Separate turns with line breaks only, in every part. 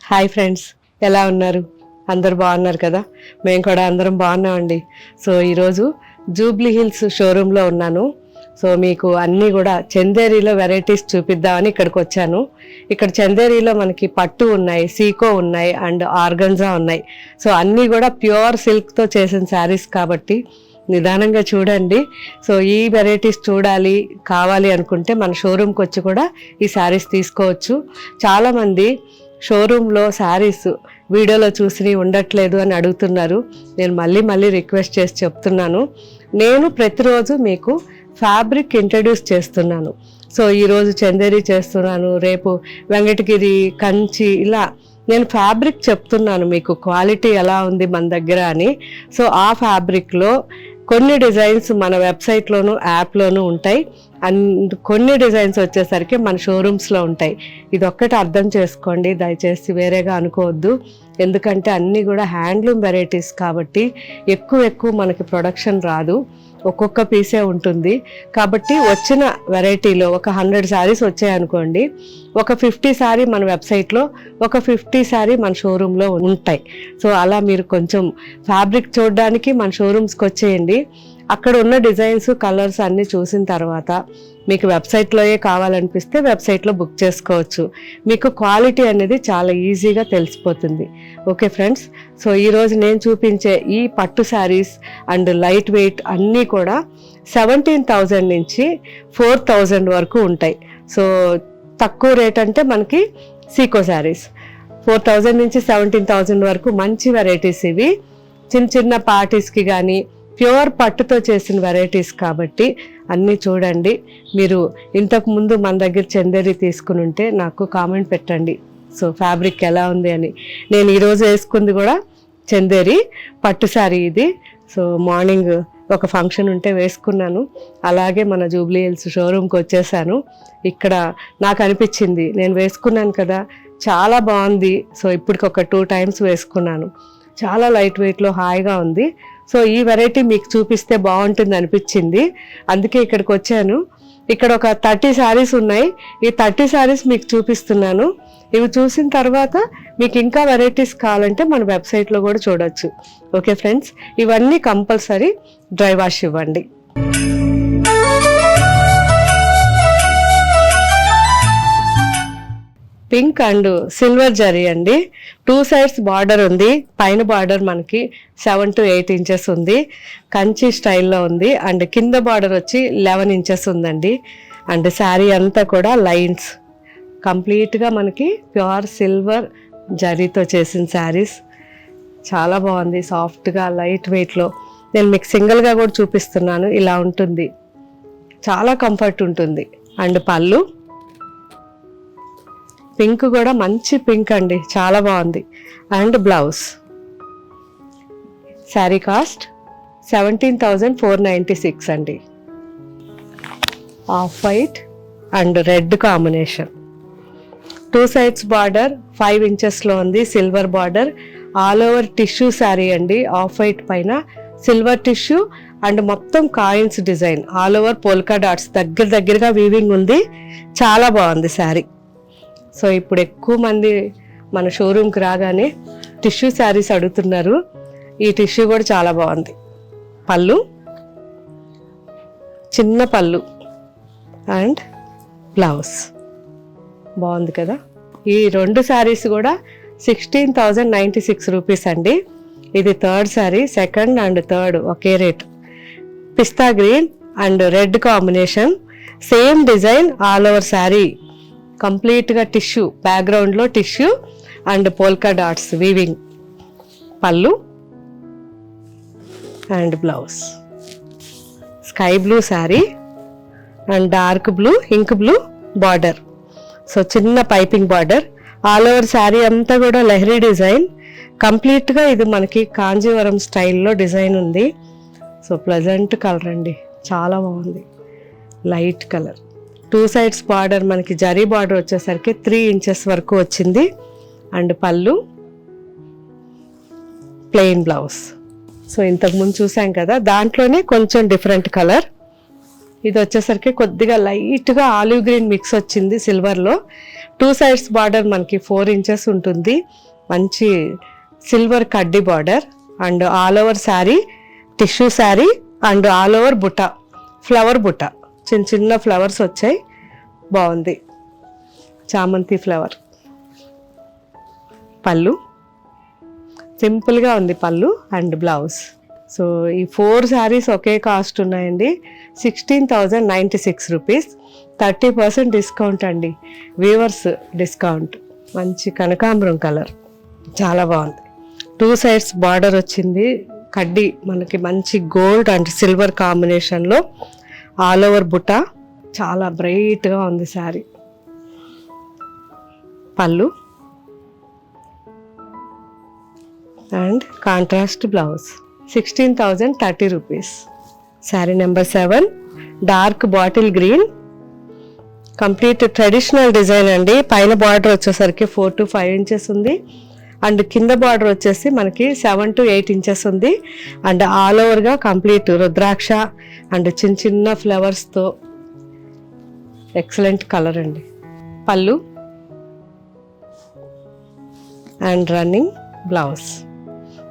Hi friends, ఎలా ఉన్నారు? అందరు బాగున్నారు కదా? మేము కూడా అందరం బాగున్నామండి. సో ఈరోజు జూబ్లీ హిల్స్ షోరూంలో ఉన్నాను. సో మీకు అన్నీ కూడా చందేరీలో వెరైటీస్ చూపిద్దామని ఇక్కడికి వచ్చాను. ఇక్కడ చందేరీలో మనకి పట్టు ఉన్నాయి, సీకో ఉన్నాయి అండ్ ఆర్గంజా ఉన్నాయి. సో అన్నీ కూడా ప్యూర్ సిల్క్తో చేసిన శారీస్ కాబట్టి నిదానంగా చూడండి. సో ఈ వెరైటీస్ చూడాలి కావాలి అనుకుంటే మన షోరూమ్కి వచ్చి కూడా ఈ శారీస్ తీసుకోవచ్చు. చాలామంది షోరూంలో శారీస్ వీడియోలో చూసి ఉండట్లేదు అని అడుగుతున్నారు. నేను మళ్ళీ రిక్వెస్ట్ చేసి చెప్తున్నాను, నేను ప్రతిరోజు మీకు ఫ్యాబ్రిక్ ఇంట్రడ్యూస్ చేస్తున్నాను. సో ఈరోజు చందేరి చేస్తున్నాను, రేపు వెంకటగిరి, కంచి, ఇలా నేను ఫ్యాబ్రిక్ చెప్తున్నాను మీకు క్వాలిటీ ఎలా ఉంది మన దగ్గర అని. సో ఆ ఫ్యాబ్రిక్లో కొన్ని డిజైన్స్ మన వెబ్సైట్లోను యాప్లోనూ ఉంటాయి అండ్ కొన్ని డిజైన్స్ వచ్చేసరికి మన షోరూమ్స్లో ఉంటాయి. ఇది ఒక్కటి అర్థం చేసుకోండి దయచేసి, వేరేగా అనుకోవద్దు. ఎందుకంటే అన్నీ కూడా హ్యాండ్లూమ్ వెరైటీస్ కాబట్టి ఎక్కువ మనకి ప్రొడక్షన్ రాదు, ఒక్కొక్క పీసే ఉంటుంది. కాబట్టి వచ్చిన వెరైటీలో ఒక 100 శారీస్ వచ్చాయనుకోండి, ఒక 50 శారీ మన వెబ్సైట్లో, ఒక 50 శారీ మన షోరూంలో ఉంటాయి. సో అలా మీరు కొంచెం ఫ్యాబ్రిక్ చూడడానికి మన షోరూమ్స్కి వచ్చేయండి. అక్కడ ఉన్న డిజైన్స్, కలర్స్ అన్నీ చూసిన తర్వాత మీకు వెబ్సైట్లోయే కావాలనిపిస్తే వెబ్సైట్లో బుక్ చేసుకోవచ్చు. మీకు క్వాలిటీ అనేది చాలా ఈజీగా తెలిసిపోతుంది. ఓకే ఫ్రెండ్స్, సో ఈరోజు నేను చూపించే ఈ పట్టు శారీస్ అండ్ లైట్ వెయిట్ అన్నీ కూడా 17,000 నుంచి 4,000 వరకు ఉంటాయి. సో తక్కువ రేట్ అంటే మనకి సీకో శారీస్ 4,000 నుంచి 17,000 వరకు మంచి వెరైటీస్ ఇవి. చిన్న పార్టీస్కి కానీ ప్యూర్ పట్టుతో చేసిన వెరైటీస్ కాబట్టి అన్నీ చూడండి. మీరు ఇంతకు ముందు మన దగ్గర చందేరి తీసుకుని ఉంటే నాకు కామెంట్ పెట్టండి, సో ఫ్యాబ్రిక్ ఎలా ఉంది అని. నేను ఈరోజు వేసుకుంది కూడా చందేరి పట్టు శారీ ఇది. సో మార్నింగ్ ఒక ఫంక్షన్ ఉంటే వేసుకున్నాను, అలాగే మన జూబ్లీ హిల్స్ షోరూమ్కి వచ్చేసాను. ఇక్కడ నాకు అనిపించింది, నేను వేసుకున్నాను కదా చాలా బాగుంది. సో ఇప్పటికి ఒక 2 times వేసుకున్నాను, చాలా లైట్ వెయిట్లో హాయిగా ఉంది. సో ఈ వెరైటీ మీకు చూపిస్తే బాగుంటుంది అనిపించింది, అందుకే ఇక్కడికి వచ్చాను. ఇక్కడ ఒక 30 శారీస్ ఉన్నాయి. ఈ 30 శారీస్ మీకు చూపిస్తున్నాను. ఇవి చూసిన తర్వాత మీకు ఇంకా వెరైటీస్ కావాలంటే మన వెబ్సైట్లో కూడా చూడొచ్చు. ఓకే ఫ్రెండ్స్, ఇవన్నీ కంపల్సరీ డ్రై వాష్ ఇవ్వండి. పింక్ అండ్ సిల్వర్ జరీ అండి. 2 sides బార్డర్ ఉంది. పైన బార్డర్ మనకి 7 to 8 inches ఉంది, కంచి స్టైల్లో ఉంది. అండ్ కింద బార్డర్ వచ్చి 11 inches ఉందండి. అండ్ శారీ అంతా కూడా లైన్స్, కంప్లీట్గా మనకి ప్యూర్ సిల్వర్ జరీతో చేసిన శారీస్. చాలా బాగుంది, సాఫ్ట్గా లైట్ వెయిట్లో. నేను మీకు సింగిల్గా కూడా చూపిస్తున్నాను, ఇలా ఉంటుంది, చాలా కంఫర్ట్ ఉంటుంది. అండ్ పళ్ళు పింక్ కూడా మంచి పింక్ అండి, చాలా బాగుంది. And blouse. శారీ కాస్ట్ 17,496 అండి. Off white and red combination. 2 sides border 5 inchesలో ఉంది, silver border. All over tissue sari అండి, ఆఫ్ వైట్ పైన సిల్వర్ టిష్యూ అండ్ మొత్తం coins design, all over polka dots, దగ్గరగా వీవింగ్ ఉంది. చాలా బాగుంది శారీ. సో ఇప్పుడు ఎక్కువ మంది మన షోరూమ్కి రాగానే టిష్యూ శారీస్ అడుగుతున్నారు. ఈ టిష్యూ కూడా చాలా బాగుంది. పళ్ళు, చిన్న పళ్ళు అండ్ బ్లౌజ్ బాగుంది కదా. ఈ 2 శారీస్ కూడా 16,096 రూపీస్ అండి. ఇది 3rd sari, 2nd and 3rd ఒకే రేట్. పిస్తా green and red combination, same design all over sari, కంప్లీట్గా టిష్యూ, బ్యాక్గ్రౌండ్లో tissue and polka dots weaving. పళ్ళు and blouse. Sky blue sari and dark blue, ink blue border. So చిన్న piping border. All over sari అంతా కూడా లహరీ design. కంప్లీట్గా ఇది మనకి కాంజీవరం స్టైల్లో డిజైన్ ఉంది. సో ప్లెజెంట్ కలర్ అండి, చాలా బాగుంది, లైట్ కలర్. 2 sides బార్డర్ మనకి జరీ బార్డర్ వచ్చేసరికి 3 inches వరకు వచ్చింది. అండ్ పళ్ళు, ప్లెయిన్ బ్లౌజ్. సో ఇంతకుముందు చూసాం కదా, దాంట్లోనే కొంచెం డిఫరెంట్ కలర్. ఇది వచ్చేసరికి కొద్దిగా లైట్గా ఆలివ్ గ్రీన్ మిక్స్ వచ్చింది సిల్వర్లో. 2 sides బార్డర్ మనకి 4 inches ఉంటుంది. మంచి సిల్వర్ కడ్డీ border and all over sari tissue sari and all over బుట్ట, ఫ్లవర్ బుట్ట, చిన్న చిన్న ఫ్లవర్స్ వచ్చాయి. బాగుంది, చామంతి ఫ్లవర్. పళ్ళు సింపుల్గా ఉంది పళ్ళు అండ్ బ్లౌజ్. సో ఈ 4 sarees ఒకే కాస్ట్ ఉన్నాయండి. 16,096 రూపీస్. 30% డిస్కౌంట్ అండి, వీవర్స్ డిస్కౌంట్. మంచి కనకాంబరం కలర్, చాలా బాగుంది. 2 sides బార్డర్ వచ్చింది, కడ్డీ మనకి మంచి గోల్డ్ అండ్ సిల్వర్ కాంబినేషన్లో ఆల్ ఓవర్ బుట్ట. చాలా బ్రైట్గా ఉంది శారీ. పళ్ళు and contrast blouse. 16,030 rupees. Sari number 7 dark bottle green, complete traditional design అండి. పైన బార్డర్ వచ్చేసరికి 4 to 5 inches ఉంది అండ్ కింద బార్డర్ వచ్చేసి మనకి 7 to 8 inches ఉంది అండ్ ఆల్ ఓవర్గా కంప్లీట్ రుద్రాక్ష అండ్ చిన్న చిన్న ఫ్లవర్స్తో ఎక్సలెంట్ కలర్ అండి. పళ్ళు and running blouse.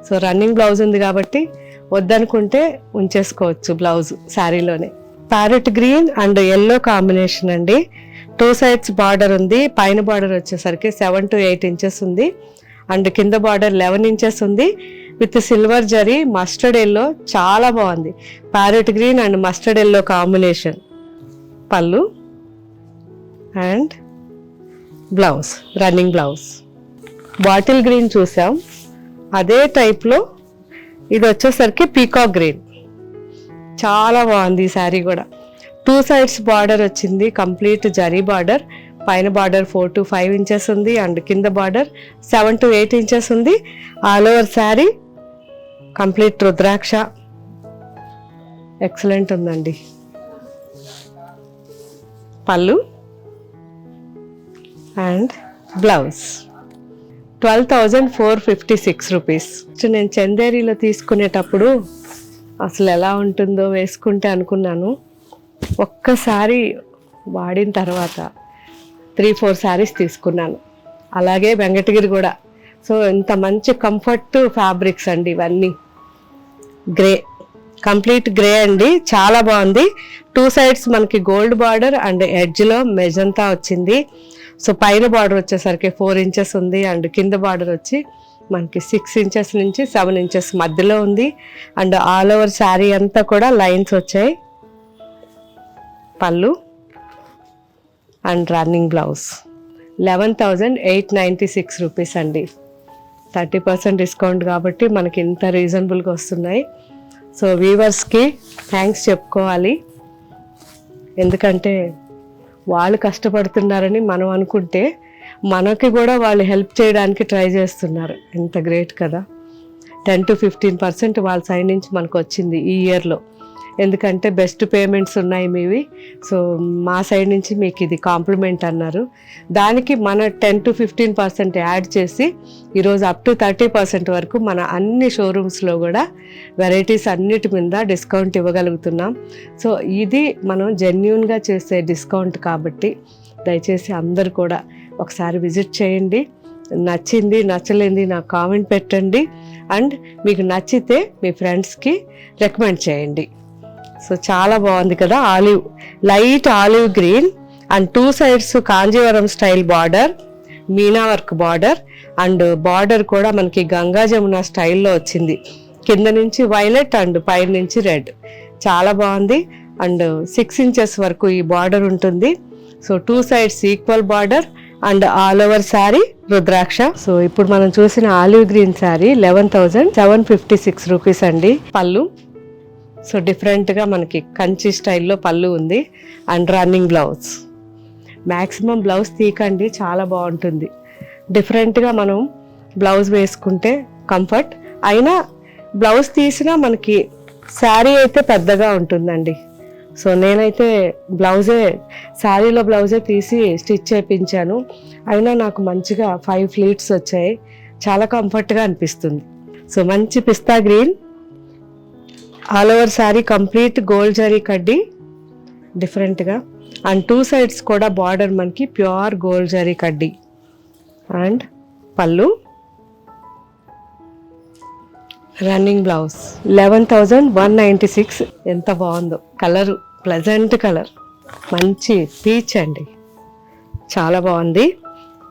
So running blouse ఉంది కాబట్టి వద్దనుకుంటే ఉంచేసుకోవచ్చు బ్లౌజ్ శారీలోనే. Parrot green and yellow combination అండి. 2 sides బార్డర్ ఉంది. పైన బార్డర్ వచ్చేసరికి 7 to 8 inches ఉంది అండ్ కింద బార్డర్ 11 inches ఉంది with silver zari mustard yellow. చాలా బాగుంది, parrot green and mustard yellow combination. పళ్ళు and blouse, running blouse. Bottle green చూసాం, అదే టైప్లో ఇది వచ్చేసరికి పీకాక్ గ్రీన్. చాలా బాగుంది ఈ శారీ కూడా. 2 sides బార్డర్ వచ్చింది, కంప్లీట్ జరీ బార్డర్. పైన బార్డర్ 4 to 5 inches ఉంది అండ్ కింద బార్డర్ 7 to 8 inches ఉంది. ఆల్ ఓవర్ శారీ కంప్లీట్ రుద్రాక్ష, ఎక్సలెంట్ ఉందండి. పళ్ళు అండ్ బ్లౌజ్. 12,456 రూపీస్. నేను చందేరిలో తీసుకునేటప్పుడు అసలు ఎలా ఉంటుందో వేసుకుంటే అనుకున్నాను. ఒక్కసారి వాడిన తర్వాత 3-4 sarees తీసుకున్నాను. అలాగే వెంకటగిరి కూడా. సో ఇంత మంచి కంఫర్ట్ ఫ్యాబ్రిక్స్ అండి ఇవన్నీ. గ్రే, కంప్లీట్ గ్రే అండి, చాలా బాగుంది. 2 sides మనకి గోల్డ్ బార్డర్ అండ్ ఎడ్జ్లో మెజంతా వచ్చింది. సో పైన బార్డర్ వచ్చేసరికి 4 inches ఉంది అండ్ కింద బార్డర్ వచ్చి మనకి 6 inches నుంచి 7 inches మధ్యలో ఉంది అండ్ ఆల్ ఓవర్ శారీ అంతా కూడా లైన్స్ వచ్చాయి. పళ్ళు అండ్ రన్నింగ్ బ్లౌజ్. 11,896 రూపీస్ అండి. 30% డిస్కౌంట్ కాబట్టి మనకి ఇంత రీజనబుల్గా వస్తున్నాయి. సో వీవర్స్కి థ్యాంక్స్ చెప్పుకోవాలి, ఎందుకంటే వాళ్ళు కష్టపడుతున్నారని మనం అనుకుంటే మనకి కూడా వాళ్ళు హెల్ప్ చేయడానికి ట్రై చేస్తున్నారు. ఎంత గ్రేట్ కదా. 10 to 15% వాళ్ళ సైడ్ నుంచి మనకు వచ్చింది ఈ ఇయర్లో. ఎందుకంటే బెస్ట్ పేమెంట్స్ ఉన్నాయి మీవి. సో మా సైడ్ నుంచి మీకు ఇది కాంప్లిమెంట్ అన్నారు. దానికి మన 10 to 15% యాడ్ చేసి ఈరోజు అప్ టు 30% వరకు మన అన్ని షోరూమ్స్లో కూడా వెరైటీస్ అన్నిటి మీద డిస్కౌంట్ ఇవ్వగలుగుతున్నాం. సో ఇది మనం జెన్యూన్గా చేసే డిస్కౌంట్ కాబట్టి దయచేసి అందరు కూడా ఒకసారి విజిట్ చేయండి. నచ్చింది నచ్చలేంది నాకు కామెంట్ పెట్టండి అండ్ మీకు నచ్చితే మీ ఫ్రెండ్స్కి రికమెండ్ చేయండి. సో చాలా బాగుంది కదా. Olive, light olive green and 2 sides Kanjeevaram style border, Meena work border and border కూడా మనకి గంగా జమున స్టైల్లో వచ్చింది. కింద నుంచి వైలెట్ అండ్ పైన నుంచి రెడ్. చాలా బాగుంది అండ్ 6 inches వరకు ఈ బార్డర్ ఉంటుంది. So 2 sides equal border and all over sari rudraksha. So ఇప్పుడు మనం చూసిన ఆలివ్ గ్రీన్ శారీ 11,756 రూపీస్ అండి. పళ్ళు సో డిఫరెంట్గా మనకి కంచి స్టైల్లో పళ్ళు ఉంది and running blouse. Maximum blouse తీకండి, చాలా బాగుంటుంది. డిఫరెంట్గా మనం బ్లౌజ్ వేసుకుంటే కంఫర్ట్ అయినా బ్లౌజ్ తీసినా మనకి శారీ అయితే పెద్దగా ఉంటుందండి. సో నేనైతే శారీలో బ్లౌజే తీసి స్టిచ్ చేయించాను. అయినా నాకు మంచిగా 5 pleats వచ్చాయి, చాలా కంఫర్ట్గా అనిపిస్తుంది. సో మంచి పిస్తా green, all over sari complete gold zari కడ్డీ డిఫరెంట్గా. అండ్ 2 సైడ్స్ కూడా బార్డర్ మనకి ప్యూర్ గోల్డ్ జరీ కడ్డీ. అండ్ పళ్ళు, రన్నింగ్ బ్లౌజ్. 11,196. ఎంత బాగుందో కలరు, ప్లెజెంట్ కలర్, మంచి పీచ్ అండి, చాలా బాగుంది.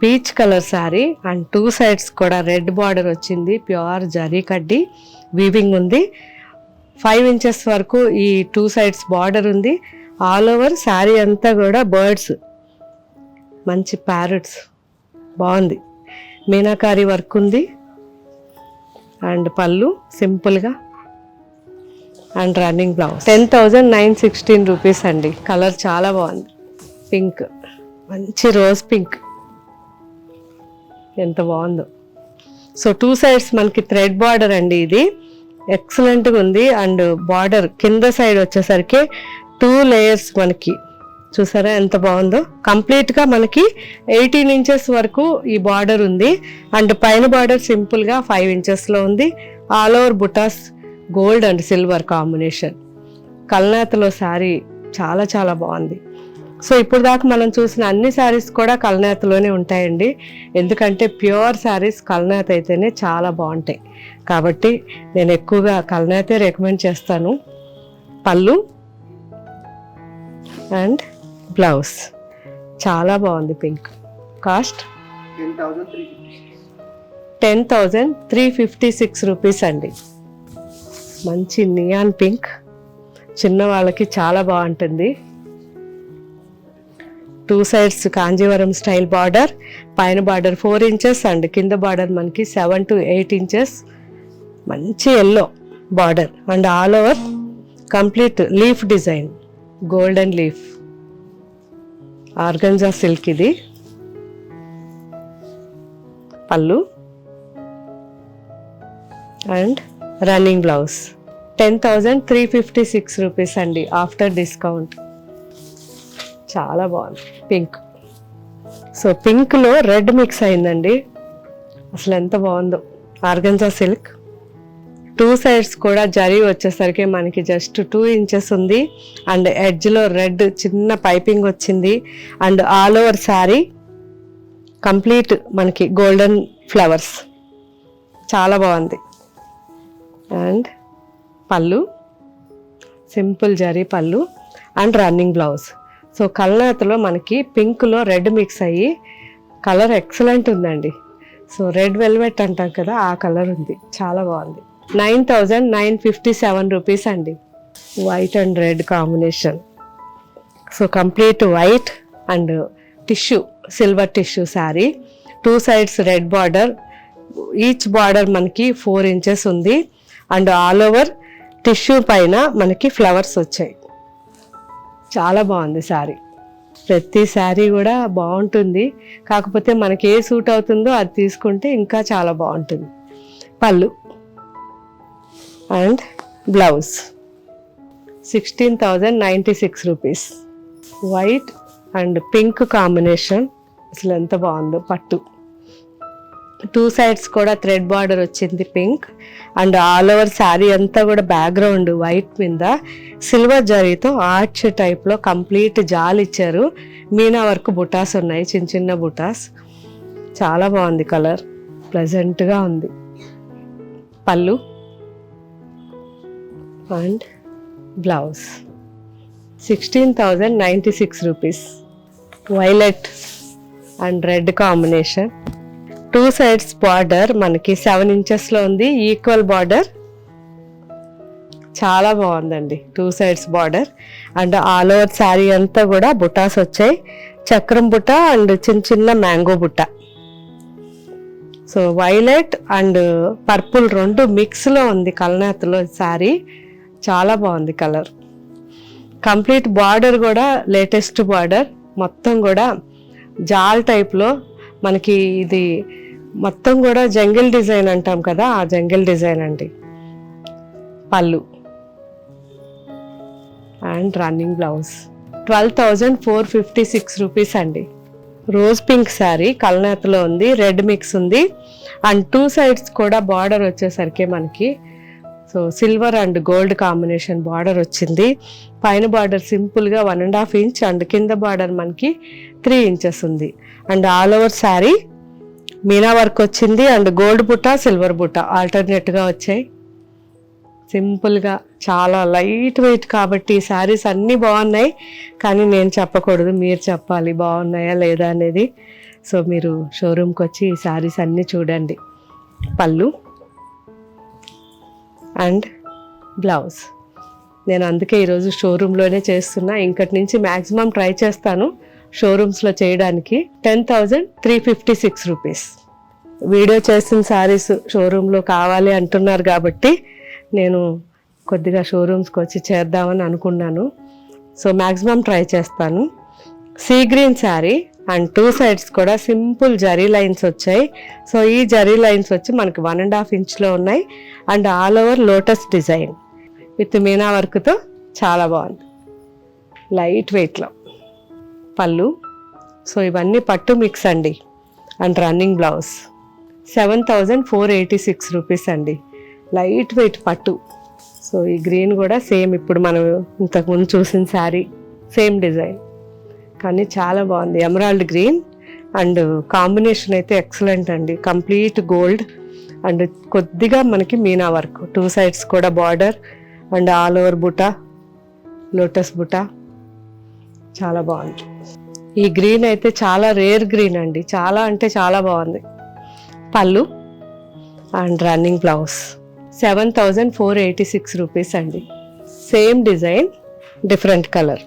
Peach colour sari and 2 sides కూడా రెడ్ బార్డర్ వచ్చింది, ప్యూర్ జరీ కడ్డీ వీవింగ్ ఉంది. 5 ఇంచెస్ వరకు ఈ 2 సైడ్స్ బార్డర్ ఉంది. ఆల్ ఓవర్ శారీ అంతా కూడా బర్డ్స్, మంచి ప్యారెట్స్, బాగుంది. మీనాకారి వర్క్ ఉంది. అండ్ పళ్ళు సింపుల్గా అండ్ రన్నింగ్ బ్లౌజ్. 10,916 రూపీస్ అండి. కలర్ చాలా బాగుంది, పింక్, మంచి రోజ్ పింక్, ఎంత బాగుందో. సో 2 సైడ్స్ మనకి థ్రెడ్ బార్డర్ అండి, ఇది ఎక్సలెంట్గా ఉంది. అండ్ బార్డర్ కింద సైడ్ వచ్చేసరికి 2 లేయర్స్ మనకి, చూసారా ఎంత బాగుందో. కంప్లీట్గా మనకి 18 ఇంచెస్ వరకు ఈ బార్డర్ ఉంది. అండ్ పైన బార్డర్ సింపుల్గా 5 ఇంచెస్లో ఉంది. ఆల్ ఓవర్ బుటాస్ గోల్డ్ అండ్ సిల్వర్ కాంబినేషన్. కల్నేతలో శారీ చాలా చాలా బాగుంది. సో ఇప్పుడు దాకా మనం చూసిన అన్ని శారీస్ కూడా కల్నేతలోనే ఉంటాయండి, ఎందుకంటే ప్యూర్ శారీస్ కల్నేత అయితేనే చాలా బాగుంటాయి కాబట్టి నేను ఎక్కువగా కల్నేతే రికమెండ్ చేస్తాను. పళ్ళు అండ్ బ్లౌజ్ చాలా బాగుంది, పింక్. కాస్ట్ 10,356 రూపీస్ అండి. మంచి నియాన్ పింక్, చిన్న వాళ్ళకి చాలా బాగుంటుంది. 2 సైడ్స్ కాంజీవరం స్టైల్ బార్డర్, పైన బార్డర్ 4 ఇంచెస్ అండ్ కింద బార్డర్ మనకి 7 to 8 ఇంచెస్. మంచి yellow border and all over complete leaf design, golden leaf, organza silk ఇది. పళ్ళు అండ్ రన్నింగ్ బ్లౌజ్. 10,356 రూపీస్ అండి ఆఫ్టర్ డిస్కౌంట్. చాలా బాగుంది పింక్. సో పింక్లో రెడ్ మిక్స్ అయిందండి, అసలు ఎంత బాగుందో. ఆర్గంజా సిల్క్, 2 సైడ్స్ కూడా జరీ వచ్చేసరికి మనకి జస్ట్ 2 ఇంచెస్ ఉంది. అండ్ ఎడ్జ్లో రెడ్ చిన్న పైపింగ్ వచ్చింది. And all over sari complete మనకి గోల్డెన్ ఫ్లవర్స్, చాలా బాగుంది. అండ్ పళ్ళు సింపుల్ జరీ పళ్ళు అండ్ రన్నింగ్ బ్లౌజ్. సో కల్నేతలో మనకి పింక్లో రెడ్ మిక్స్ అయ్యి కలర్ ఎక్సలెంట్ ఉందండి. సో రెడ్ వెల్వెట్ అంటాం కదా, ఆ కలర్ ఉంది, చాలా బాగుంది. 9,957 రూపీస్ అండి. White and red combination. So complete white and tissue, silver tissue sari. 2 sides red border, each border మనకి 4 ఇంచెస్ ఉంది. అండ్ ఆల్ ఓవర్ టిష్యూ పైన మనకి ఫ్లవర్స్ వచ్చాయి, చాలా బాగుంది శారీ. ప్రతి శారీ కూడా బాగుంటుంది, కాకపోతే మనకి ఏ సూట్ అవుతుందో అది తీసుకుంటే ఇంకా చాలా బాగుంటుంది. పళ్ళు and blouse. 16,096 rupees. White and pink combination, అసలు ఎంత బాగుందో. పట్టు 2 సైడ్స్ కూడా థ్రెడ్ బార్డర్ వచ్చింది pink. And all over sari అంతా కూడా బ్యాక్గ్రౌండ్ వైట్ మీద సిల్వర్ జరీతో ఆర్చ్ టైప్లో కంప్లీట్ జాల్ ఇచ్చారు. మీనా వర్క్ బుటాస్ ఉన్నాయి, చిన్న చిన్న బుటాస్, చాలా బాగుంది. కలర్ ప్లెజెంట్గా ఉంది. పళ్ళు and blouse. 16,096 rupees. Violet and red combination. 2 sides border మనకి 7 ఇంచెస్లో ఉంది, ఈక్వల్ బార్డర్, చాలా బాగుందండి. 2 sides border and all over sari అంతా కూడా బుటాస్ వచ్చాయి, చక్రం బుట్ట అండ్ చిన్న చిన్న మ్యాంగో బుట్ట. సో వైలెట్ అండ్ పర్పుల్ 2 మిక్స్లో ఉంది కల్నేతలో శారీ, చాలా బాగుంది కలర్. కంప్లీట్ బార్డర్ కూడా లేటెస్ట్ బార్డర్, మొత్తం కూడా జాల్ టైప్లో మనకి ఇది మొత్తం కూడా జంగిల్ డిజైన్ అంటాం కదా, ఆ జంగిల్ డిజైన్ అండి. పళ్ళు అండ్ రన్నింగ్ బ్లౌజ్. 12,456 రూపీస్ అండి. రోజ్ పింక్ శారీ కల్నేతలో ఉంది, రెడ్ మిక్స్ ఉంది. అండ్ 2 సైడ్స్ కూడా బార్డర్ వచ్చేసరికి మనకి so silver and gold combination border వచ్చింది. పైన బార్డర్ సింపుల్గా 1.5 ఇంచ్ అండ్ కింద బార్డర్ మనకి 3 ఇంచెస్ ఉంది. And all over sari Meena work వచ్చింది అండ్ గోల్డ్ బుట్ట సిల్వర్ బుట్ట ఆల్టర్నేట్గా వచ్చాయి. సింపుల్గా చాలా లైట్ వెయిట్ కాబట్టి ఈ శారీస్ అన్నీ బాగున్నాయి, కానీ నేను చెప్పకూడదు, మీరు చెప్పాలి బాగున్నాయా లేదా అనేది. సో మీరు షోరూమ్కి వచ్చి ఈ శారీస్ అన్నీ చూడండి. పళ్ళు అండ్ బ్లౌజ్ నేను అందుకే ఈరోజు షోరూంలోనే చేస్తున్నా. ఇంకటి నుంచి మ్యాక్సిమం ట్రై చేస్తాను షోరూమ్స్లో చేయడానికి. 10,356 రూపీస్. వీడియో చేసిన శారీస్ షోరూంలో కావాలి అంటున్నారు కాబట్టి నేను కొద్దిగా షోరూమ్స్కి వచ్చి చేద్దామని అనుకున్నాను. సో మ్యాక్సిమం ట్రై చేస్తాను. Sea green sari and 2 sides కూడా సింపుల్ జరీ లైన్స్ వచ్చాయి. సో ఈ జరీ లైన్స్ వచ్చి మనకి 1.5 ఇంచ్లో ఉన్నాయి and all over lotus design with Meena వర్క్తో చాలా బాగుంది, లైట్ వెయిట్లో. పళ్ళు సో ఇవన్నీ పట్టు మిక్స్ అండి. అండ్ రన్నింగ్ బ్లౌజ్ 7,486 రూపీస్ అండి, లైట్ వెయిట్ పట్టు. సో ఈ గ్రీన్ కూడా సేమ్ ఇప్పుడు మనం ఇంతకుముందు చూసిన శారీ సేమ్ డిజైన్, కానీ చాలా బాగుంది. ఎమరాల్డ్ గ్రీన్ అండ్ కాంబినేషన్ అయితే ఎక్సలెంట్ అండి. కంప్లీట్ గోల్డ్ అండ్ కొద్దిగా మనకి మీనా వర్క్, 2 సైడ్స్ కూడా border and all over buta, lotus buta, చాలా బాగుంది. ఈ గ్రీన్ అయితే చాలా రేర్ గ్రీన్ అండి, చాలా అంటే చాలా బాగుంది. పళ్ళు అండ్ రన్నింగ్ బ్లౌజ్ 7,486 రూపీస్ అండి. Same design different colour,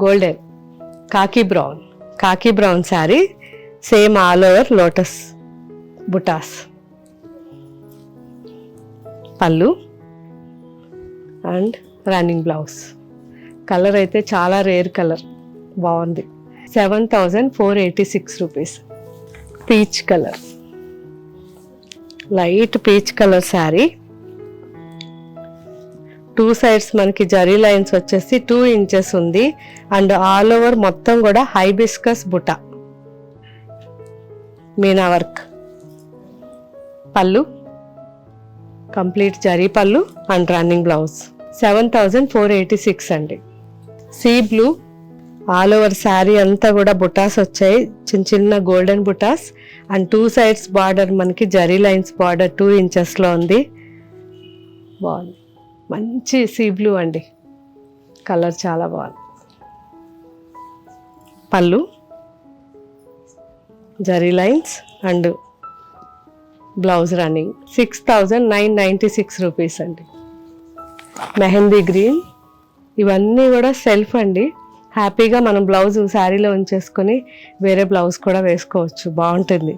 golden కాకి brown sari, same all over lotus బుటాస్. పళ్ళు అండ్ రన్నింగ్ బ్లౌజ్. కలర్ అయితే చాలా రేర్ కలర్, బాగుంది. 7,486 rupees. Peach colour, light peach colour sari. 2 sides మనకి జరీ లైన్స్ వచ్చేసి 2 ఇంచెస్ ఉంది అండ్ ఆల్ ఓవర్ మొత్తం కూడా హైబిస్కస్ బుటా, మీనా వర్క్. పళ్ళు కంప్లీట్ జరీ పళ్ళు అండ్ రన్నింగ్ బ్లౌజ్ 7,486 అండి. Sea blue all over sari అంతా కూడా బుటాస్ వచ్చాయి, చిన్న చిన్న golden butas and 2 sides border మనకి జరీ లైన్స్ బార్డర్ 2 ఇంచెస్లో ఉంది, బాగుంది. మంచి సీ బ్లూ అండి, కలర్ చాలా బాగుంది. పళ్ళు zari lines and blouse running 6,996 rupees అండి. మెహందీ గ్రీన్, ఇవన్నీ కూడా సెల్ఫ్ అండి. హ్యాపీగా మనం బ్లౌజ్ శారీలో ఉంచేసుకొని వేరే బ్లౌజ్ కూడా వేసుకోవచ్చు, బాగుంటుంది.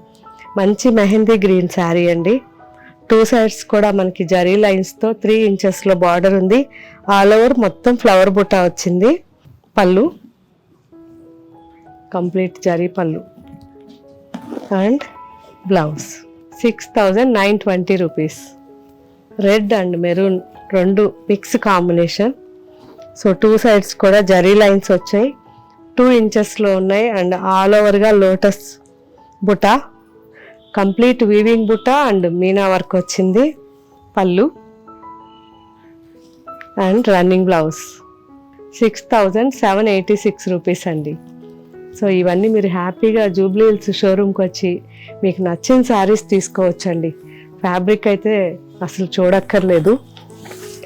మంచి మెహందీ గ్రీన్ శారీ అండి. 2 సైడ్స్ కూడా మనకి జరీ లైన్స్తో 3 ఇంచెస్లో బార్డర్ ఉంది, ఆల్ ఓవర్ మొత్తం ఫ్లవర్ బుట్ట వచ్చింది. పళ్ళు కంప్లీట్ జరీ పళ్ళు and blouse 6,920 rupees. Red and maroon 2 mix combination. So 2 sides కూడా జరీ లైన్స్ వచ్చాయి, 2 ఇంచెస్లో ఉన్నాయి అండ్ ఆల్ ఓవర్గా lotus buta, complete weaving buta and meena work వచ్చింది. పళ్ళు అండ్ రన్నింగ్ బ్లౌజ్ 6,786 రూపీస్ అండి. సో ఇవన్నీ మీరు హ్యాపీగా జూబ్లీ హిల్స్ షోరూమ్కి వచ్చి మీకు నచ్చిన శారీస్ తీసుకోవచ్చండి. ఫ్యాబ్రిక్ అయితే అసలు చూడక్కర్లేదు,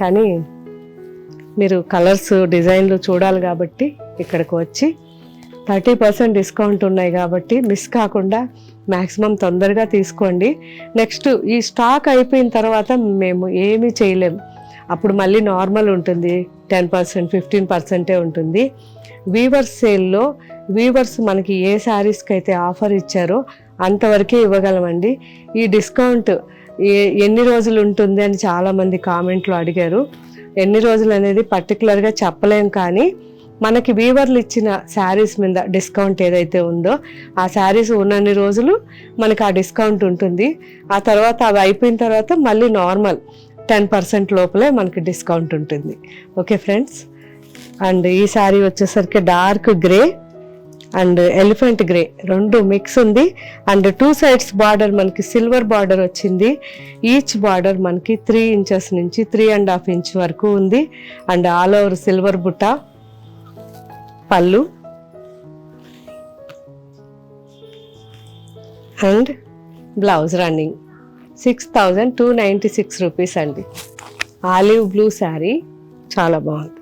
కానీ మీరు కలర్స్ డిజైన్లు చూడాలి కాబట్టి ఇక్కడికి వచ్చి 30% డిస్కౌంట్ ఉన్నాయి కాబట్టి మిస్ కాకుండా మ్యాక్సిమం తొందరగా తీసుకోండి. నెక్స్ట్ ఈ స్టాక్ అయిపోయిన తర్వాత మేము ఏమీ చేయలేము, అప్పుడు మళ్ళీ నార్మల్ ఉంటుంది, 10%, 15% ఉంటుంది. వీవర్స్ సేల్లో వీవర్స్ మనకి ఏ శారీస్కి అయితే ఆఫర్ ఇచ్చారో అంతవరకే ఇవ్వగలమండి. ఈ డిస్కౌంట్ ఎన్ని రోజులు ఉంటుంది అని చాలామంది కామెంట్లో అడిగారు. ఎన్ని రోజులు అనేది పర్టికులర్గా చెప్పలేం, కానీ మనకి వీవర్లు ఇచ్చిన శారీస్ మీద డిస్కౌంట్ ఏదైతే ఉందో ఆ శారీస్ ఉన్నన్ని రోజులు మనకి ఆ డిస్కౌంట్ ఉంటుంది. ఆ తర్వాత అవి అయిపోయిన తర్వాత మళ్ళీ నార్మల్ 10% లోపలే మనకి డిస్కౌంట్ ఉంటుంది. ఓకే ఫ్రెండ్స్, అండ్ ఈ శారీ వచ్చేసరికి dark grey and elephant grey రెండు మిక్స్ ఉంది. అండ్ 2 sides బార్డర్ మనకి సిల్వర్ బార్డర్ వచ్చింది. ఈచ్ బార్డర్ మనకి 3 inches నుంచి 3.5 inch వరకు ఉంది. అండ్ ఆల్ ఓవర్ సిల్వర్ బుట్ట. పళ్ళు అండ్ బ్లౌజ్ రన్నింగ్ 6,296 రూపీస్ అండి. ఆలివ్ బ్లూ శారీ చాలా బాగుంది.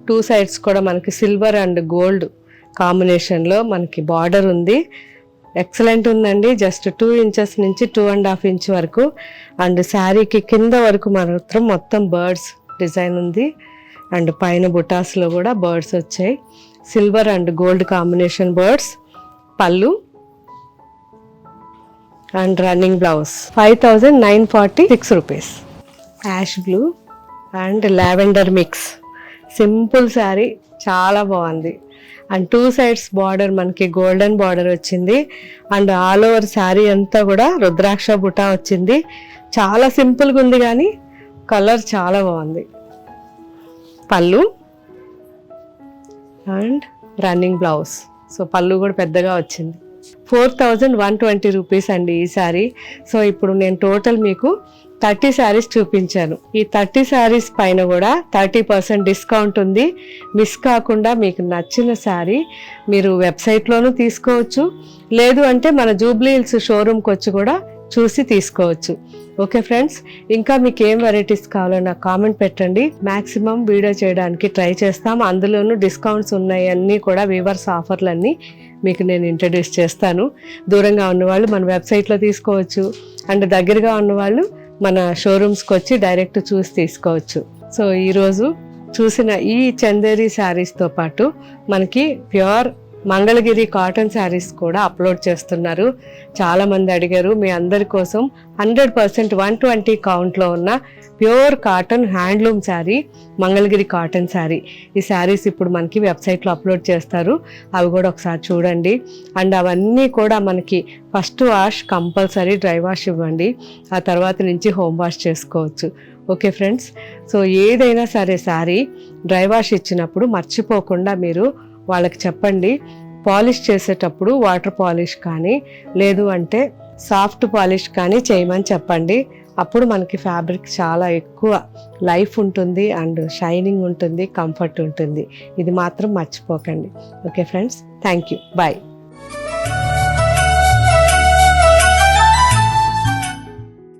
2 sides కూడా మనకి సిల్వర్ అండ్ గోల్డ్ కాంబినేషన్లో మనకి బార్డర్ ఉంది. ఎక్సలెంట్ ఉందండి. జస్ట్ 2 inches నుంచి 2.5 inch వరకు. అండ్ శారీకి కింద వరకు మాత్రం మొత్తం బర్డ్స్ డిజైన్ ఉంది. అండ్ పైన బుటాస్లో కూడా బర్డ్స్ వచ్చాయి. Silver and gold combination birds. పళ్ళు and running blouse 5,946 rupees. Ash blue and lavender mix simple sari చాలా బాగుంది. అండ్ 2 sides బార్డర్ మనకి గోల్డెన్ బార్డర్ వచ్చింది. అండ్ ఆల్ ఓవర్ శారీ అంతా కూడా రుద్రాక్ష బుటా వచ్చింది. చాలా సింపుల్గా ఉంది కానీ కలర్ చాలా బాగుంది. పళ్ళు అండ్ రన్నింగ్ బ్లౌజ్. సో పళ్ళు కూడా పెద్దగా వచ్చింది. 4,120 రూపీస్ అండి ఈ శారీ. సో ఇప్పుడు నేను టోటల్ మీకు 30 శారీస్ చూపించాను. ఈ 30 శారీస్ పైన కూడా 30% డిస్కౌంట్ ఉంది. మిస్ కాకుండా మీకు నచ్చిన శారీ మీరు వెబ్సైట్లోనూ తీసుకోవచ్చు, లేదు అంటే మన జూబ్లీ హిల్స్ షోరూమ్కి వచ్చి కూడా చూసి తీసుకోవచ్చు. ఓకే ఫ్రెండ్స్, ఇంకా మీకు ఏం వెరైటీస్ కావాలో నాకు కామెంట్ పెట్టండి. మ్యాక్సిమం వీడియో చేయడానికి ట్రై చేస్తాం. అందులోనూ డిస్కౌంట్స్ ఉన్నాయి, అన్నీ కూడా వీవర్స్ ఆఫర్లన్నీ మీకు నేను ఇంట్రడ్యూస్ చేస్తాను. దూరంగా ఉన్నవాళ్ళు మన వెబ్సైట్లో తీసుకోవచ్చు. అండ్ దగ్గరగా ఉన్నవాళ్ళు మన షోరూమ్స్కి వచ్చి డైరెక్ట్ చూసి తీసుకోవచ్చు. సో ఈరోజు చూసిన ఈ చందేరి శారీస్తో పాటు మనకి ప్యూర్ మంగళగిరి కాటన్ శారీస్ కూడా అప్లోడ్ చేస్తున్నారు. చాలామంది అడిగారు. మీ అందరి కోసం 100% 120 కౌంట్లో ఉన్న pure cotton handloom sari Mangalagiri cotton sari. ఈ శారీస్ ఇప్పుడు మనకి వెబ్సైట్లో అప్లోడ్ చేస్తారు. అవి కూడా ఒకసారి చూడండి. అండ్ అవన్నీ కూడా మనకి first wash compulsory dry wash ఇవ్వండి. ఆ తర్వాత నుంచి హోమ్ వాష్ చేసుకోవచ్చు. ఓకే ఫ్రెండ్స్, సో ఏదైనా సరే శారీ డ్రై వాష్ ఇచ్చినప్పుడు మర్చిపోకుండా మీరు వాళ్ళకి చెప్పండి. పాలిష్ చేసేటప్పుడు వాటర్ పాలిష్ కానీ లేదు అంటే సాఫ్ట్ పాలిష్ కానీ చేయమని చెప్పండి. అప్పుడు మనకి ఫ్యాబ్రిక్ చాలా ఎక్కువ లైఫ్ ఉంటుంది అండ్ షైనింగ్ ఉంటుంది, కంఫర్ట్ ఉంటుంది. ఇది మాత్రం మర్చిపోకండి. Okay friends, thank you, bye.